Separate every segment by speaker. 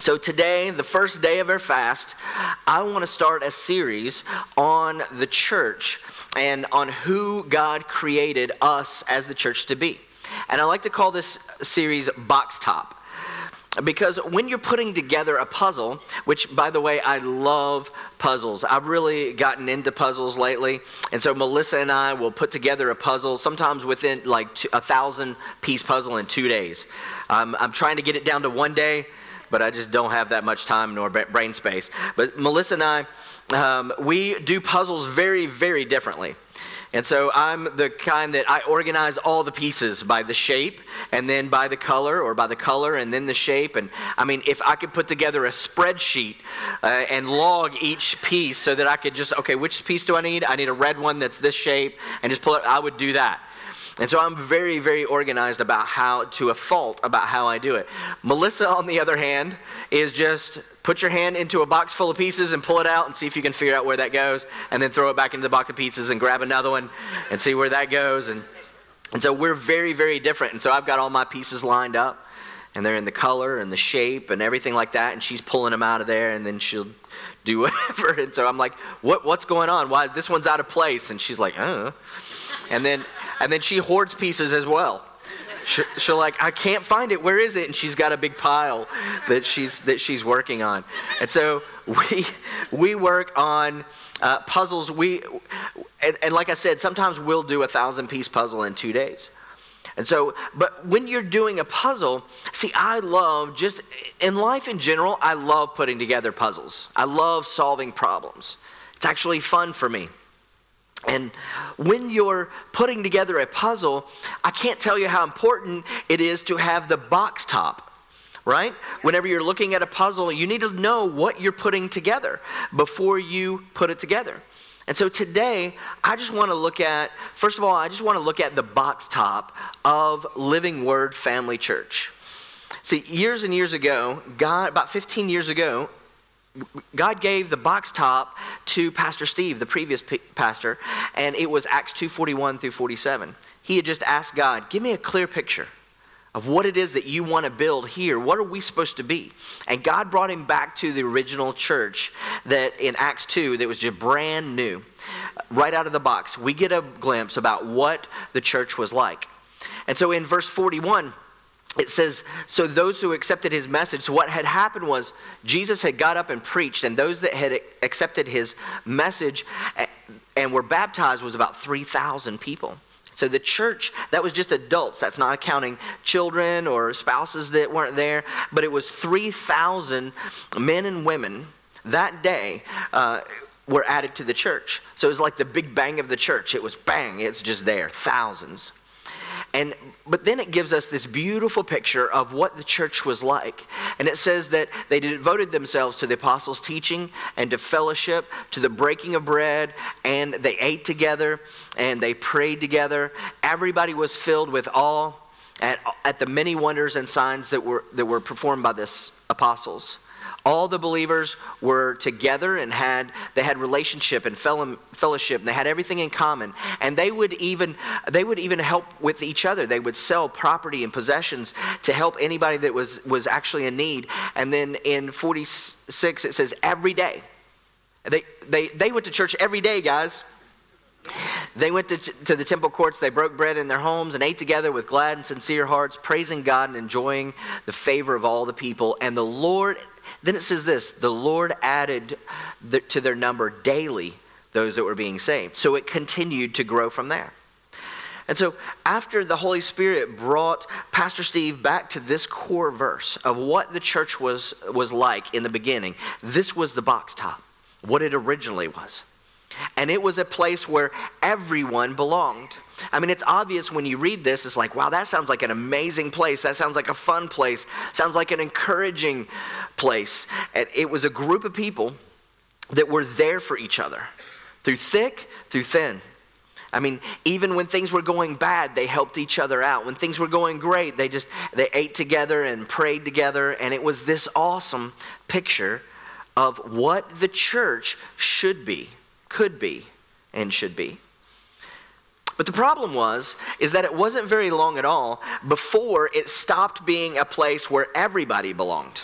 Speaker 1: So today, the first day of our fast, I want to start a series on the church and on who God created us as the church to be. And I like to call this series BOXTOP. Because when you're putting together a puzzle, which, by the way, I love puzzles. I've really gotten into puzzles lately. And so Melissa and I will put together a puzzle, sometimes within like a 1,000-piece puzzle in 2 days. I'm trying to get it down to 1 day, but I just don't have that much time nor brain space. But Melissa and I, we do puzzles very, very differently. And so I'm the kind that I organize all the pieces by the shape and then by the color, or by the color and then the shape. And I mean, if I could put together a spreadsheet and log each piece so that I could just, okay, which piece do I need? I need a red one that's this shape, and just pull it, I would do that. And so I'm very, very organized about how, to a fault, about how I do it. Melissa, on the other hand, is just put your hand into a box full of pieces and pull it out and see if you can figure out where that goes, and then throw it back into the box of pieces and grab another one and see where that goes. And so we're very, very different. And so I've got all my pieces lined up, and they're in the color and the shape and everything like that, and she's pulling them out of there, and then she'll do whatever. And so I'm like, what's going on? Why this one's out of place? And she's like, oh. And then she hoards pieces as well. She'll like, I can't find it. Where is it? And she's got a big pile that she's working on. And so we work on puzzles. And like I said, sometimes we'll do a 1,000-piece puzzle in 2 days. And so, but when you're doing a puzzle, see, I love, just in life in general, I love putting together puzzles. I love solving problems. It's actually fun for me. And when you're putting together a puzzle, I can't tell you how important it is to have the box top, right? Whenever you're looking at a puzzle, you need to know what you're putting together before you put it together. And so today, I just want to look at, first of all, I just want to look at the box top of Living Word Family Church. See, years and years ago, about 15 years ago, God gave the box top to Pastor Steve, the previous pastor, and it was Acts 2:41 through 47. He had just asked God, give me a clear picture of what it is that you want to build here. What are we supposed to be? And God brought him back to the original church that in Acts 2 that was just brand new. Right out of the box, we get a glimpse about what the church was like. And so in verse 41, it says, so those who accepted his message, so what had happened was Jesus had got up and preached, and those that had accepted his message and were baptized was about 3,000 people. So the church, that was just adults. That's not counting children or spouses that weren't there, but it was 3,000 men and women that day were added to the church. So it was like the big bang of the church. It was bang, it's just there, thousands. But then it gives us this beautiful picture of what the church was like. And it says that they devoted themselves to the apostles' teaching and to fellowship, to the breaking of bread, and they ate together and they prayed together. Everybody was filled with awe at the many wonders and signs that were performed by the apostles. All the believers were together and they had relationship and fellowship, and they had everything in common. And they would even help with each other. They would sell property and possessions to help anybody that was actually in need. And then in 46 it says every day. They went to church every day, guys. They went to the temple courts, they broke bread in their homes and ate together with glad and sincere hearts, praising God and enjoying the favor of all the people. And the Lord, then it says this, the Lord added to their number daily those that were being saved. So it continued to grow from there. And so after the Holy Spirit brought Pastor Steve back to this core verse of what the church was like in the beginning, this was the box top, what it originally was. And it was a place where everyone belonged. I mean, it's obvious when you read this, it's like, wow, that sounds like an amazing place. That sounds like a fun place. Sounds like an encouraging place. And it was a group of people that were there for each other, through thick, through thin. I mean, even when things were going bad, they helped each other out. When things were going great, they ate together and prayed together. And it was this awesome picture of what the church should be, could be, and should be. But the problem is that it wasn't very long at all before it stopped being a place where everybody belonged.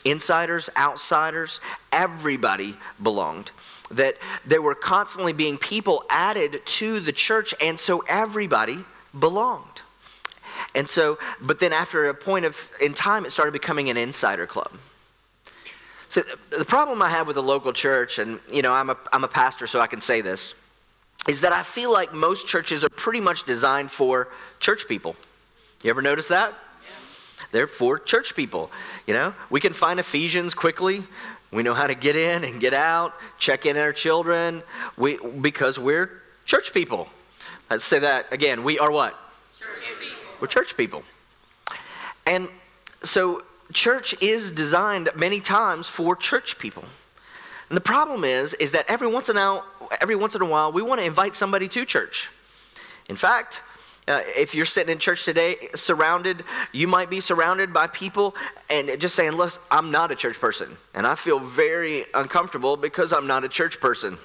Speaker 1: insiders, outsiders, everybody belonged. That there were constantly being people added to the church, and so everybody belonged. And so, but then after a point in time, it started becoming an insider club. So the problem I have with the local church, and I'm a pastor, so I can say this, is that I feel like most churches are pretty much designed for church people. You ever notice that? Yeah. They're for church people. We can find Ephesians quickly. We know how to get in and get out, check in our children, because we're church people. Let's say that again. We are what? Church people. We're church people. And so church is designed many times for church people. And the problem is that every once in a while, we want to invite somebody to church. In fact, if you're sitting in church today, you might be surrounded by people and just saying, "Look, I'm not a church person, and I feel very uncomfortable because I'm not a church person."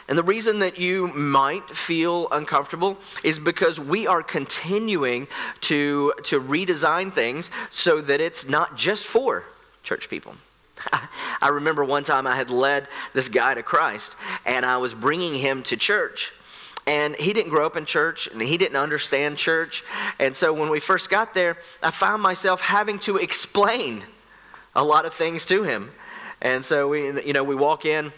Speaker 1: And the reason that you might feel uncomfortable is because we are continuing to redesign things so that it's not just for church people. I remember one time I had led this guy to Christ, and I was bringing him to church. And he didn't grow up in church, and he didn't understand church. And so when we first got there, I found myself having to explain a lot of things to him. And so we walk in,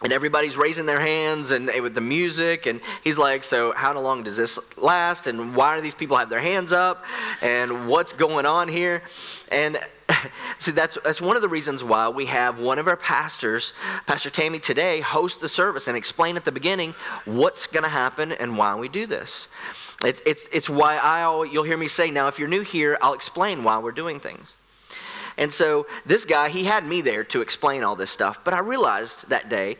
Speaker 1: and everybody's raising their hands and with the music, and he's like, "So how long does this last? And why do these people have their hands up? And what's going on here?" And see, that's one of the reasons why we have one of our pastors, Pastor Tammy, today host the service and explain at the beginning what's going to happen and why we do this. It's why you'll hear me say, now if you're new here, I'll explain why we're doing things. And so this guy, he had me there to explain all this stuff, but I realized that day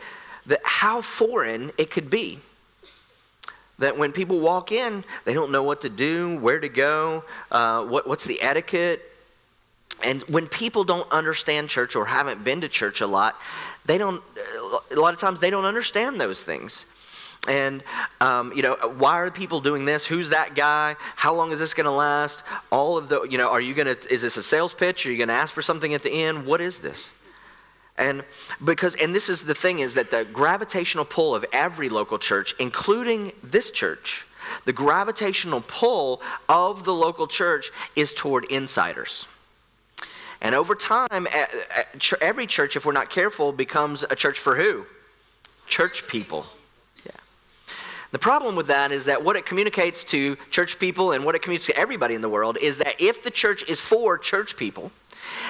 Speaker 1: that how foreign it could be. That when people walk in, they don't know what to do, where to go, what's the etiquette. And when people don't understand church or haven't been to church a lot of times they don't understand those things. And, why are people doing this? Who's that guy? How long is this going to last? All of is this a sales pitch? Are you going to ask for something at the end? What is this? And this is the thing, is that the gravitational pull of every local church, including this church, the gravitational pull of the local church is toward insiders. And over time, every church, if we're not careful, becomes a church for who? Church people. Yeah. The problem with that is that what it communicates to church people and what it communicates to everybody in the world is that if the church is for church people,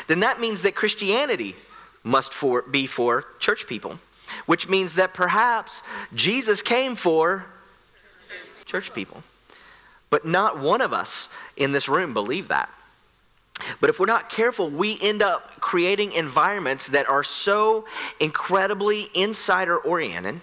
Speaker 1: then that means that Christianity must be for church people, which means that perhaps Jesus came for church people. But not one of us in this room believe that. But if we're not careful, we end up creating environments that are so incredibly insider-oriented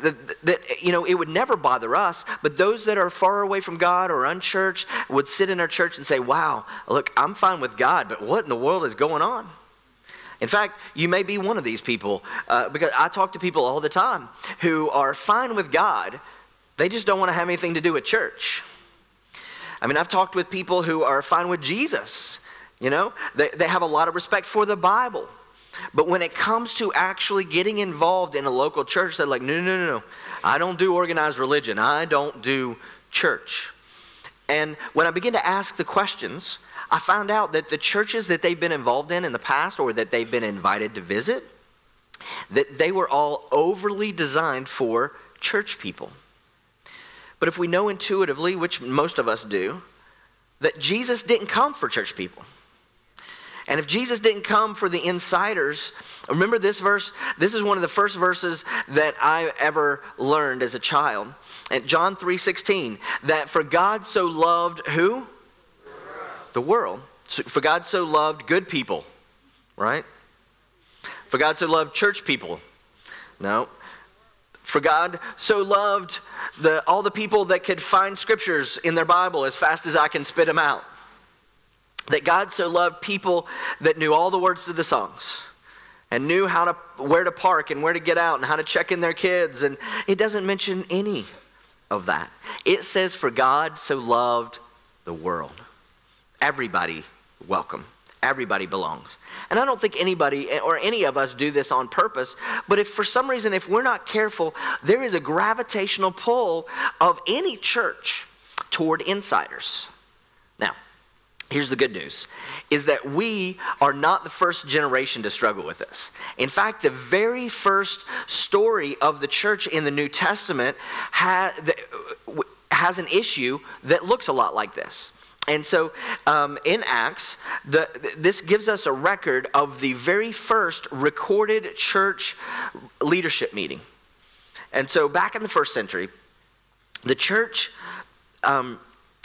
Speaker 1: that it would never bother us, but those that are far away from God or unchurched would sit in our church and say, "Wow, look, I'm fine with God, but what in the world is going on?" In fact, you may be one of these people, because I talk to people all the time who are fine with God, they just don't want to have anything to do with church. I've talked with people who are fine with Jesus. They have a lot of respect for the Bible. But when it comes to actually getting involved in a local church, they're like, no. I don't do organized religion. I don't do church. And when I begin to ask the questions, I found out that the churches that they've been involved in the past, or that they've been invited to visit, that they were all overly designed for church people. But if we know intuitively, which most of us do, that Jesus didn't come for church people. And if Jesus didn't come for the insiders, remember this verse? This is one of the first verses that I ever learned as a child. At John 3:16, that for God so loved who? The world. For God so loved good people, right? For God so loved church people. No. For God so loved all the people that could find scriptures in their Bible as fast as I can spit them out. That God so loved people that knew all the words to the songs and knew where to park and where to get out and how to check in their kids. And it doesn't mention any of that. It says, for God so loved the world. Everybody welcome. Everybody belongs. And I don't think anybody or any of us do this on purpose, but if for some reason, if we're not careful, there is a gravitational pull of any church toward insiders. Now, here's the good news, is that we are not the first generation to struggle with this. In fact, the very first story of the church in the New Testament has an issue that looks a lot like this. And so in Acts, this gives us a record of the very first recorded church leadership meeting. And so back in the first century, the church,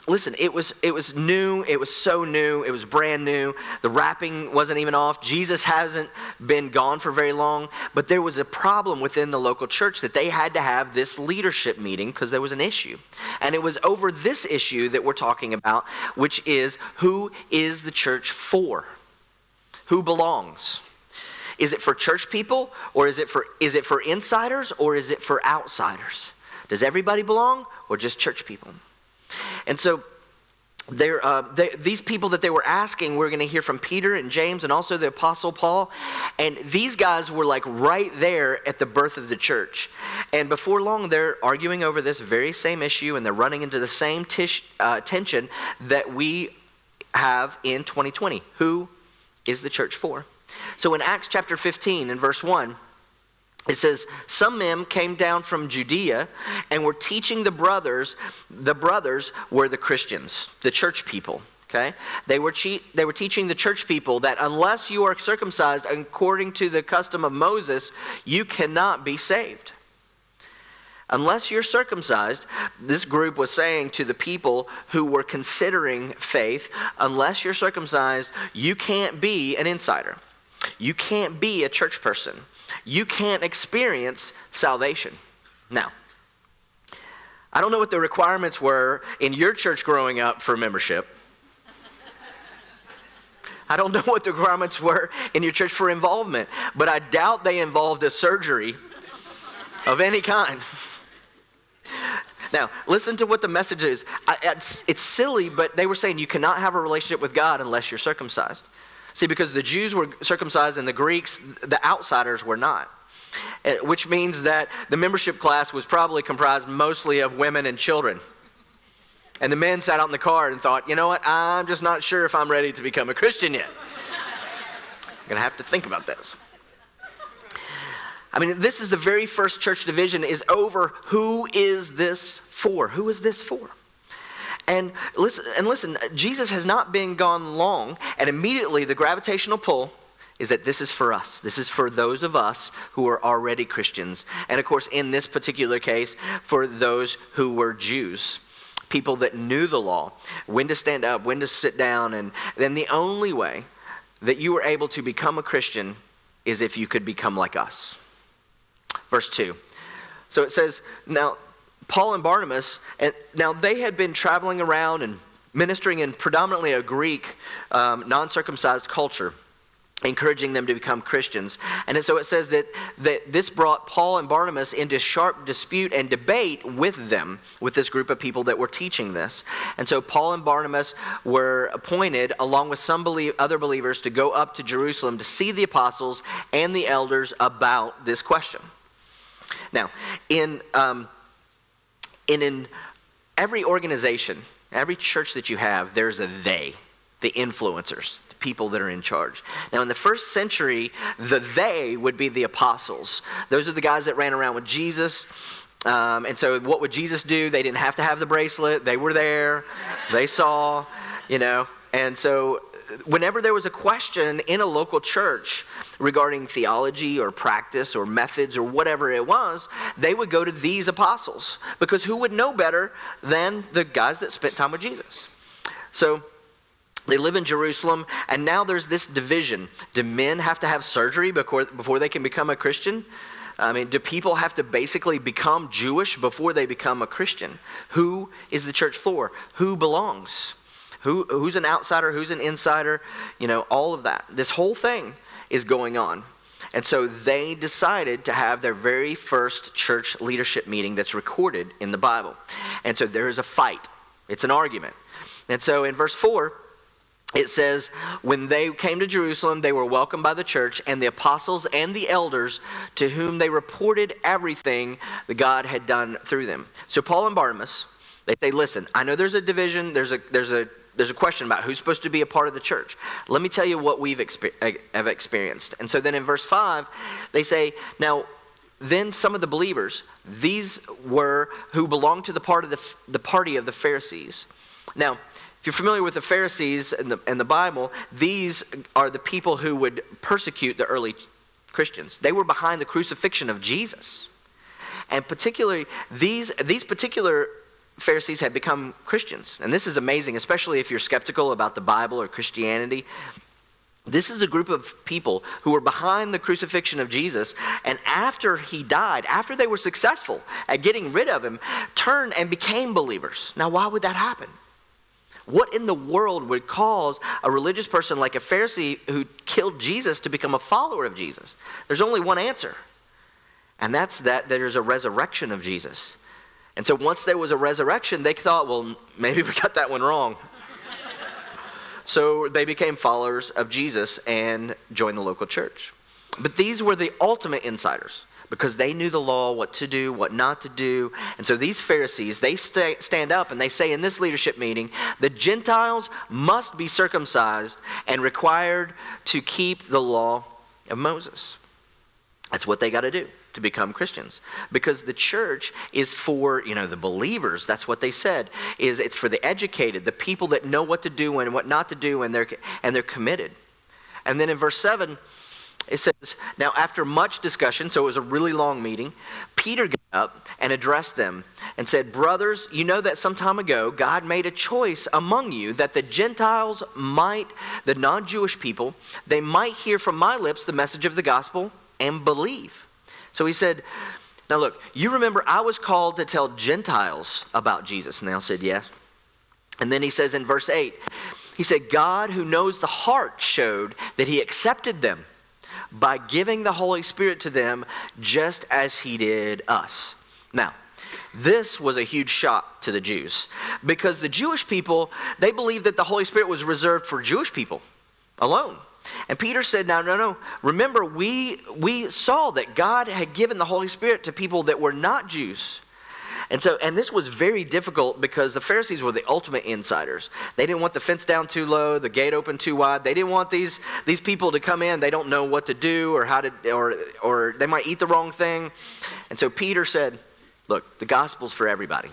Speaker 1: listen, it was new. It was so new. It was brand new. The wrapping wasn't even off. Jesus hasn't been gone for very long. But there was a problem within the local church that they had to have this leadership meeting because there was an issue. And it was over this issue that we're talking about, which is, who is the church for? Who belongs? Is it for church people, or is it for insiders, or is it for outsiders? Does everybody belong, or just church people? And so these people that they were asking, we're going to hear from Peter and James and also the Apostle Paul. And these guys were like right there at the birth of the church. And before long, they're arguing over this very same issue, and they're running into the same tension that we have in 2020. Who is the church for? So in Acts chapter 15 and verse 1, it says, some men came down from Judea and were teaching the brothers. The brothers were the Christians, the church people. Okay, they were teaching the church people that unless you are circumcised according to the custom of Moses, you cannot be saved. Unless you're circumcised, this group was saying to the people who were considering faith, unless you're circumcised, you can't be an insider. You can't be a church person. You can't experience salvation. Now, I don't know what the requirements were in your church growing up for membership. I don't know what the requirements were in your church for involvement, but I doubt they involved a surgery of any kind. Now, listen to what the message is. It's silly, but they were saying you cannot have a relationship with God unless you're circumcised. See, because the Jews were circumcised and the Greeks, the outsiders, were not. Which means that the membership class was probably comprised mostly of women and children. And the men sat out in the car and thought, you know what, I'm just not sure if I'm ready to become a Christian yet. I'm going to have to think about this. I mean, this is the very first church division is over who is this for? Who is this for? And listen, Jesus has not been gone long, and immediately the gravitational pull is that this is for us. This is for those of us who are already Christians. And of course, in this particular case, for those who were Jews, people that knew the law, when to stand up, when to sit down, and then the only way that you were able to become a Christian is if you could become like us. Verse 2. So it says, now, Paul and Barnabas, and now they had been traveling around and ministering in predominantly a Greek, non-circumcised culture, encouraging them to become Christians. And so it says that this brought Paul and Barnabas into sharp dispute and debate with them, with this group of people that were teaching this. And so Paul and Barnabas were appointed, along with some other believers, to go up to Jerusalem to see the apostles and the elders about this question. Now, in every organization, every church that you have, there's a they, the influencers, the people that are in charge. Now, in the first century, the they would be the apostles. Those are the guys that ran around with Jesus. And so what would Jesus do? They didn't have to have the bracelet. They were there. They saw, And so whenever there was a question in a local church regarding theology or practice or methods or whatever it was, they would go to these apostles, because who would know better than the guys that spent time with Jesus? So they live in Jerusalem, and now there's this division. Do men have to have surgery before they can become a Christian? I mean, do people have to basically become Jewish before they become a Christian? Who is the church for? Who belongs? Who's an outsider? Who's an insider? All of that. This whole thing is going on. And so they decided to have their very first church leadership meeting that's recorded in the Bible. And so there is a fight. It's an argument. And so in verse 4, it says, when they came to Jerusalem, they were welcomed by the church and the apostles and the elders, to whom they reported everything that God had done through them. So Paul and Barnabas, they say, listen, I know there's a division, there's a question about who's supposed to be a part of the church. Let me tell you what have experienced. And so then in verse 5, they say, now, then some of the believers, these were who belonged to the party of the Pharisees. Now, if you're familiar with the Pharisees and the Bible, these are the people who would persecute the early Christians. They were behind the crucifixion of Jesus. And particularly, these particular Pharisees had become Christians. And this is amazing, especially if you're skeptical about the Bible or Christianity. This is a group of people who were behind the crucifixion of Jesus, and after he died, after they were successful at getting rid of him, turned and became believers. Now, why would that happen? What in the world would cause a religious person like a Pharisee who killed Jesus to become a follower of Jesus? There's only one answer, and that's that there's a resurrection of Jesus. And so once there was a resurrection, they thought, well, maybe we got that one wrong. So they became followers of Jesus and joined the local church. But these were the ultimate insiders, because they knew the law, what to do, what not to do. And so these Pharisees, they stand up and they say in this leadership meeting, the Gentiles must be circumcised and required to keep the law of Moses. That's what they got to do to become Christians. Because the church is for, the believers. That's what they said. It's for the educated, the people that know what to do and what not to do, and they're committed. And then in verse 7, it says, now after much discussion, so it was a really long meeting, Peter got up and addressed them and said, brothers, you know that some time ago God made a choice among you that the Gentiles the non-Jewish people, they might hear from my lips the message of the gospel and believe. So he said, now look, you remember I was called to tell Gentiles about Jesus. And they all said yes. And then he says in verse 8, he said, God who knows the heart showed that he accepted them by giving the Holy Spirit to them just as he did us. Now, this was a huge shock to the Jews, because the Jewish people, they believed that the Holy Spirit was reserved for Jewish people alone. And Peter said, no. Remember, we saw that God had given the Holy Spirit to people that were not Jews. And this was very difficult because the Pharisees were the ultimate insiders. They didn't want the fence down too low, the gate open too wide. They didn't want these people to come in. They don't know what to do or how to, or they might eat the wrong thing. And so Peter said, look, the gospel's for everybody.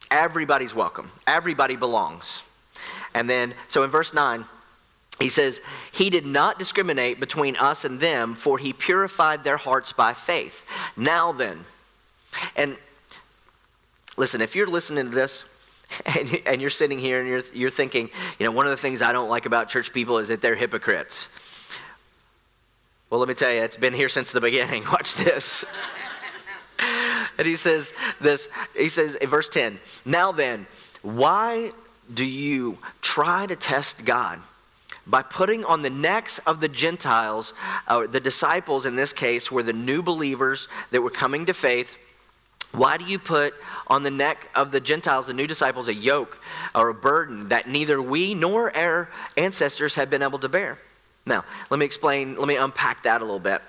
Speaker 1: Everybody's welcome. Everybody belongs. And then, so in verse 9, he says, he did not discriminate between us and them, for he purified their hearts by faith. Now then, and listen, if you're listening to this and you're sitting here and you're thinking, one of the things I don't like about church people is that they're hypocrites. Well, let me tell you, it's been here since the beginning. Watch this. And he says in verse 10, now then, why do you try to test God? By putting on the necks of the Gentiles, the disciples in this case were the new believers that were coming to faith. Why do you put on the neck of the Gentiles, the new disciples, a yoke or a burden that neither we nor our ancestors have been able to bear? Now, let me unpack that a little bit.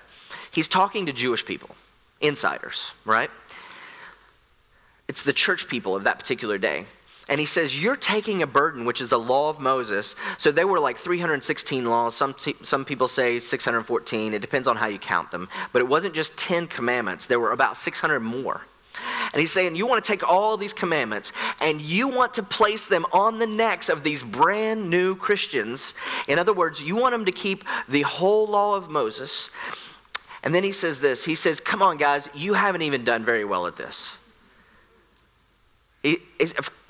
Speaker 1: He's talking to Jewish people, insiders, right? It's the church people of that particular day. And he says, you're taking a burden, which is the law of Moses. So there were like 316 laws. Some people say 614. It depends on how you count them. But it wasn't just 10 commandments. There were about 600 more. And he's saying, you want to take all these commandments and you want to place them on the necks of these brand new Christians. In other words, you want them to keep the whole law of Moses. And then he says this. He says, come on, guys, you haven't even done very well at this.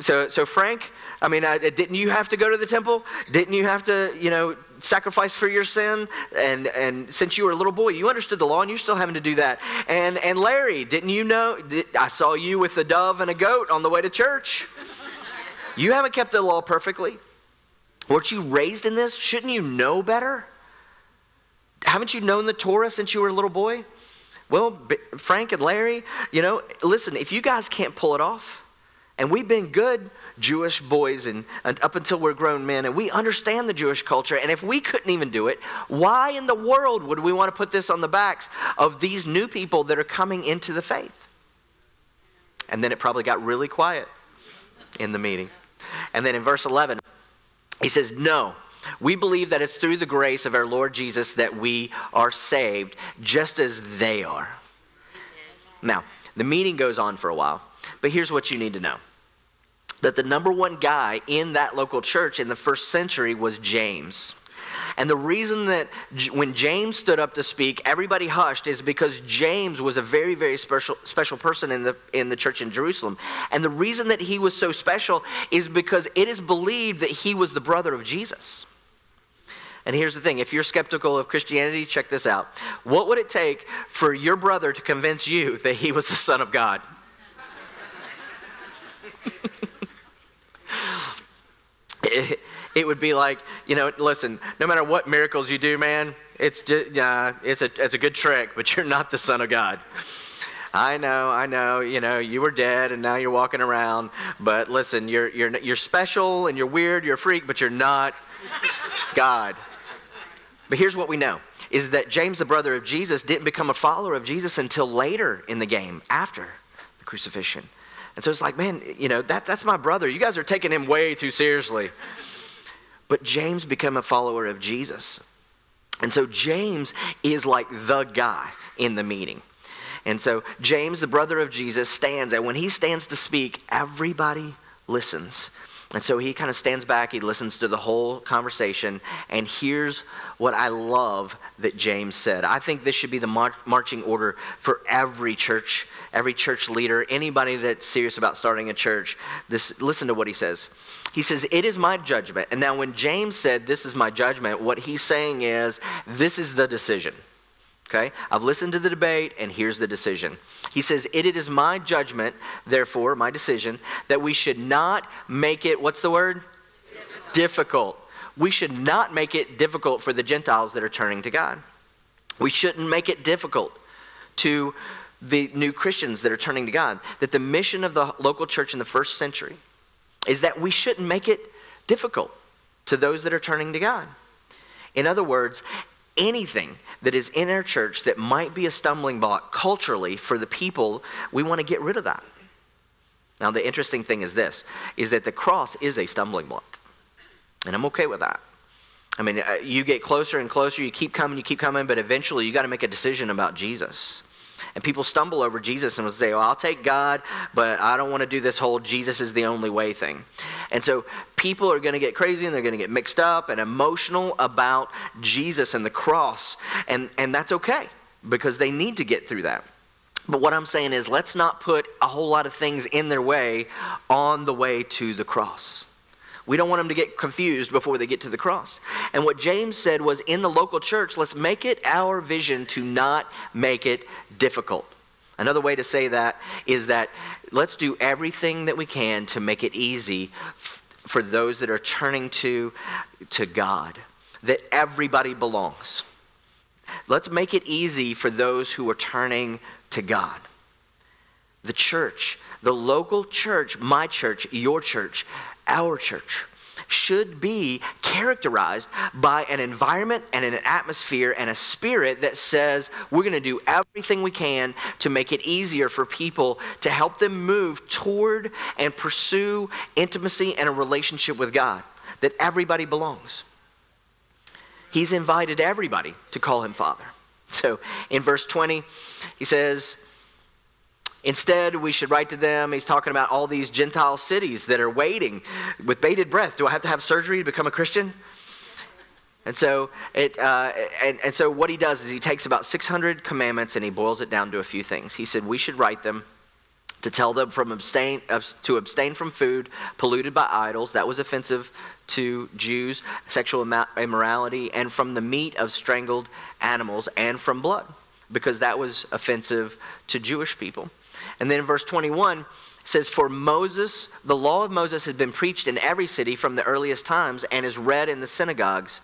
Speaker 1: So Frank, didn't you have to go to the temple? Didn't you have to, sacrifice for your sin? And since you were a little boy, you understood the law, and you're still having to do that. And Larry, didn't you know? I saw you with a dove and a goat on the way to church. You haven't kept the law perfectly. Weren't you raised in this? Shouldn't you know better? Haven't you known the Torah since you were a little boy? Well, Frank and Larry, listen, if you guys can't pull it off, and we've been good, Jewish boys and up until we're grown men, and we understand the Jewish culture. And if we couldn't even do it, why in the world would we want to put this on the backs of these new people that are coming into the faith? And then it probably got really quiet in the meeting. And then in verse 11, he says, no, we believe that it's through the grace of our Lord Jesus that we are saved, just as they are. Now, the meeting goes on for a while, but here's what you need to know. That the number one guy in that local church in the first century was James. And the reason that when James stood up to speak, everybody hushed is because James was a very, very special person in the church in Jerusalem. And the reason that he was so special is because it is believed that he was the brother of Jesus. And here's the thing, if you're skeptical of Christianity, check this out. What would it take for your brother to convince you that he was the Son of God? It would be like, listen, no matter what miracles you do, man, it's a good trick, but you're not the Son of God. I know, you were dead and now you're walking around, but listen, you're special and you're weird, you're a freak, but you're not God. But here's what we know, is that James, the brother of Jesus, didn't become a follower of Jesus until later in the game, after the crucifixion. And so it's like, man, that's my brother. You guys are taking him way too seriously. But James became a follower of Jesus. And so James is like the guy in the meeting. And so James, the brother of Jesus, stands. And when he stands to speak, everybody listens. And so he kind of stands back. He listens to the whole conversation. And here's what I love that James said. I think this should be the marching order for every church leader, anybody that's serious about starting a church. Listen to what he says. He says, it is my judgment. And now when James said, this is my judgment, what he's saying is, this is the decision. Okay? I've listened to the debate, and here's the decision. He says, it is my judgment, therefore, my decision, that we should not make it, what's the word? Difficult. We should not make it difficult for the Gentiles that are turning to God. We shouldn't make it difficult to the new Christians that are turning to God. That the mission of the local church in the first century is that we shouldn't make it difficult to those that are turning to God. In other words, anything that is in our church that might be a stumbling block culturally for the people, we want to get rid of that. Now, the interesting thing is this, is that the cross is a stumbling block. And I'm okay with that. I mean, you get closer and closer, you keep coming, but eventually you got to make a decision about Jesus. And people stumble over Jesus and will say, I'll take God, but I don't want to do this whole Jesus is the only way thing. And so people are going to get crazy and they're going to get mixed up and emotional about Jesus and the cross. And that's okay, because they need to get through that. But what I'm saying is, let's not put a whole lot of things in their way on the way to the cross. We don't want them to get confused before they get to the cross. And what James said was, in the local church, let's make it our vision to not make it difficult. Another way to say that is that let's do everything that we can to make it easy for those that are turning to God, that everybody belongs. Let's make it easy for those who are turning to God. The church, the local church, my church, your church, our church, should be characterized by an environment and an atmosphere and a spirit that says we're going to do everything we can to make it easier for people, to help them move toward and pursue intimacy and a relationship with God, that everybody belongs. He's invited everybody to call him Father. So in verse 20, he says, instead, we should write to them. He's talking about all these Gentile cities that are waiting with bated breath. Do I have to have surgery to become a Christian? And so so what he does is he takes about 600 commandments and he boils it down to a few things. He said we should write them to tell them to abstain from food polluted by idols. That was offensive to Jews, sexual immorality, and from the meat of strangled animals, and from blood, because that was offensive to Jewish people. And then in verse 21, it says, for Moses, the law of Moses has been preached in every city from the earliest times and is read in the synagogues.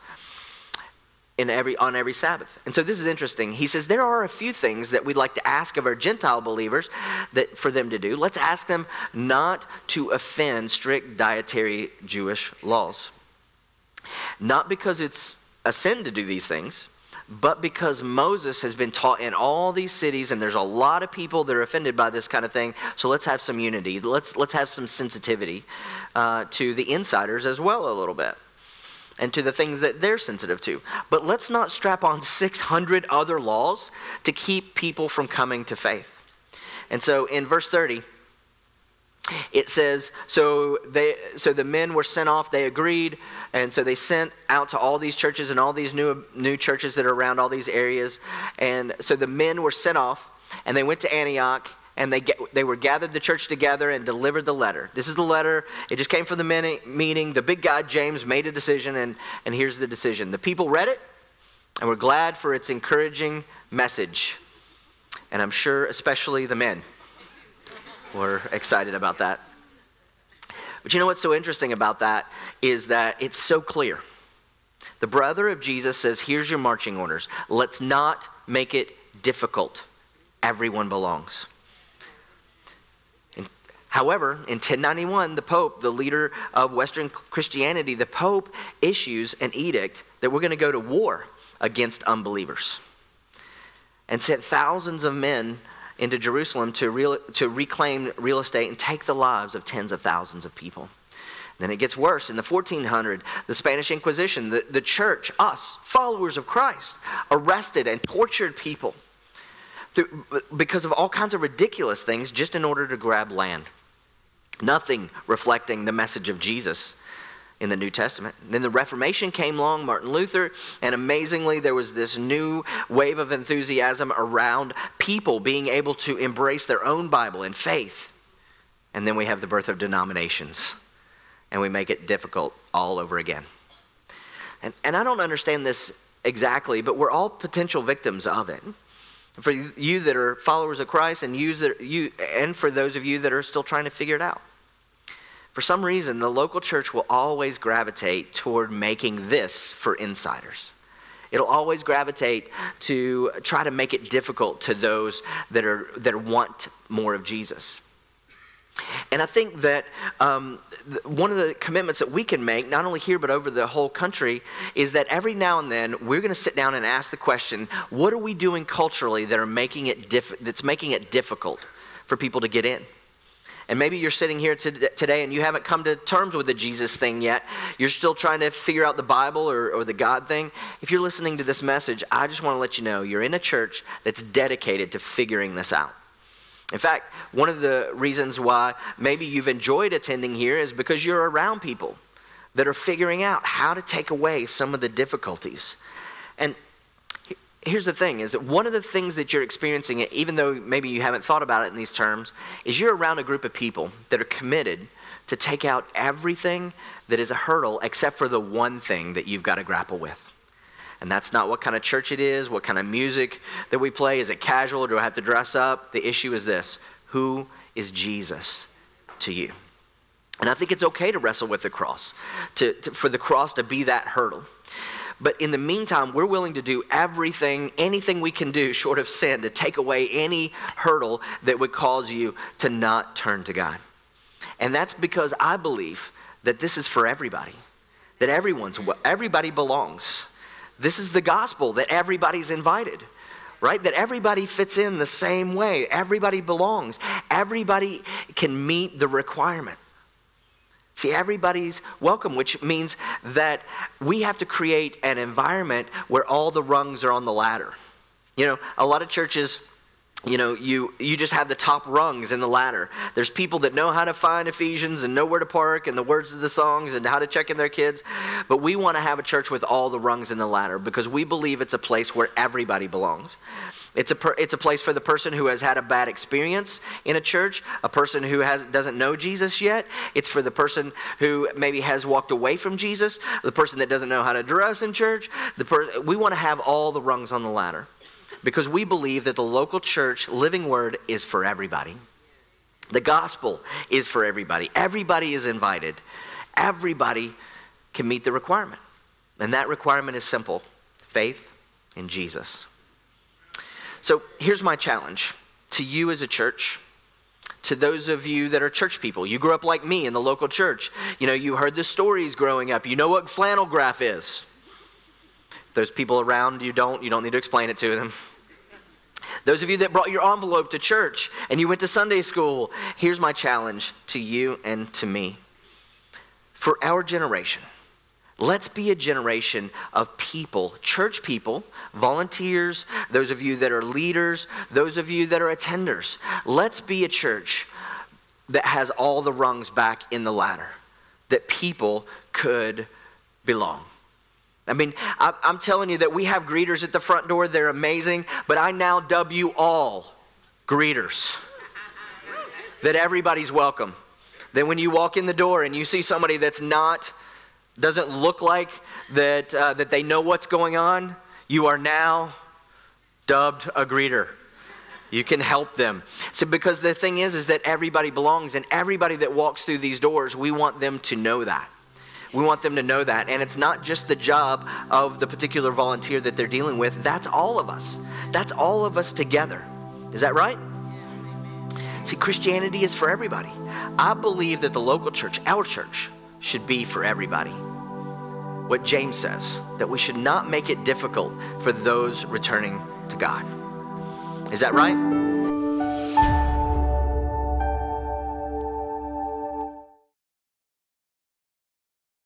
Speaker 1: on every Sabbath. And so this is interesting. He says there are a few things that we'd like to ask of our Gentile believers that for them to do. Let's ask them not to offend strict dietary Jewish laws. Not because it's a sin to do these things, but because Moses has been taught in all these cities, and there's a lot of people that are offended by this kind of thing. So let's have some unity. Let's have some sensitivity to the insiders as well a little bit, and to the things that they're sensitive to. But let's not strap on 600 other laws to keep people from coming to faith. And so in verse 30, it says, so the men were sent off, they agreed, and so they sent out to all these churches and all these new churches that are around all these areas. And so the men were sent off, and they went to Antioch, and they were gathered the church together and delivered the letter. This is the letter. It just came from the meeting. The big guy, James, made a decision, and here's the decision. The people read it, and were glad for its encouraging message. And I'm sure especially the men were excited about that. But you know what's so interesting about that is that it's so clear. The brother of Jesus says, here's your marching orders. Let's not make it difficult. Everyone belongs. However, in 1091, the Pope, the leader of Western Christianity, the Pope issues an edict that we're going to go to war against unbelievers, and sent thousands of men into Jerusalem to reclaim real estate and take the lives of tens of thousands of people. Then it gets worse. In the 1400s, the Spanish Inquisition, the church, us, followers of Christ, arrested and tortured people because of all kinds of ridiculous things just in order to grab land. Nothing reflecting the message of Jesus in the New Testament. Then the Reformation came along, Martin Luther, and amazingly there was this new wave of enthusiasm around people being able to embrace their own Bible and faith. And then we have the birth of denominations, and we make it difficult all over again. And I don't understand this exactly, but we're all potential victims of it. For you that are followers of Christ, and for those of you that are still trying to figure it out. For some reason, the local church will always gravitate toward making this for insiders. It'll always gravitate to try to make it difficult to those that want more of Jesus. And I think that one of the commitments that we can make, not only here but over the whole country, is that every now and then we're going to sit down and ask the question, what are we doing culturally that's making it difficult for people to get in? And maybe you're sitting here today and you haven't come to terms with the Jesus thing yet. You're still trying to figure out the Bible or the God thing. If you're listening to this message, I just want to let you know you're in a church that's dedicated to figuring this out. In fact, one of the reasons why maybe you've enjoyed attending here is because you're around people that are figuring out how to take away some of the difficulties. And here's the thing, is that one of the things that you're experiencing, even though maybe you haven't thought about it in these terms, is you're around a group of people that are committed to take out everything that is a hurdle except for the one thing that you've got to grapple with. And that's not what kind of church it is, what kind of music that we play. Is it casual? Do I have to dress up? The issue is this: who is Jesus to you? And I think it's okay to wrestle with the cross, for the cross to be that hurdle. But in the meantime, we're willing to do anything we can do short of sin to take away any hurdle that would cause you to not turn to God. And that's because I believe that this is for everybody, that everybody belongs. This is the gospel, that everybody's invited, right? That everybody fits in the same way. Everybody belongs. Everybody can meet the requirement. See, everybody's welcome, which means that we have to create an environment where all the rungs are on the ladder. You know, a lot of churches, you just have the top rungs in the ladder. There's people that know how to find Ephesians and know where to park and the words of the songs and how to check in their kids. But we want to have a church with all the rungs in the ladder because we believe it's a place where everybody belongs. It's a place for the person who has had a bad experience in a church, a person who doesn't know Jesus yet. It's for the person who maybe has walked away from Jesus, the person that doesn't know how to dress in church. We want to have all the rungs on the ladder because we believe that the local church, Living Word, is for everybody. The gospel is for everybody. Everybody is invited. Everybody can meet the requirement. And that requirement is simple: Faith in Jesus. So here's my challenge to you as a church, to those of you that are church people. You grew up like me in the local church. You know, you heard the stories growing up. You know what flannel graph is. Those people around you don't need to explain it to them. Those of you that brought your envelope to church and you went to Sunday school, here's my challenge to you and to me. For our generation, let's be a generation of people, church people, volunteers, those of you that are leaders, those of you that are attenders. Let's be a church that has all the rungs back in the ladder, that people could belong. I mean, I'm telling you that we have greeters at the front door. They're amazing, but I now dub you all greeters. That everybody's welcome. That when you walk in the door and you see somebody that's doesn't look like that they know what's going on, you are now dubbed a greeter. You can help them. So because the thing is that everybody belongs, and everybody that walks through these doors, we want them to know that. We want them to know that. And it's not just the job of the particular volunteer that they're dealing with. That's all of us. That's all of us together. Is that right? See, Christianity is for everybody. I believe that the local church, our church, should be for everybody. What James says, that we should not make it difficult for those returning to God. Is that right?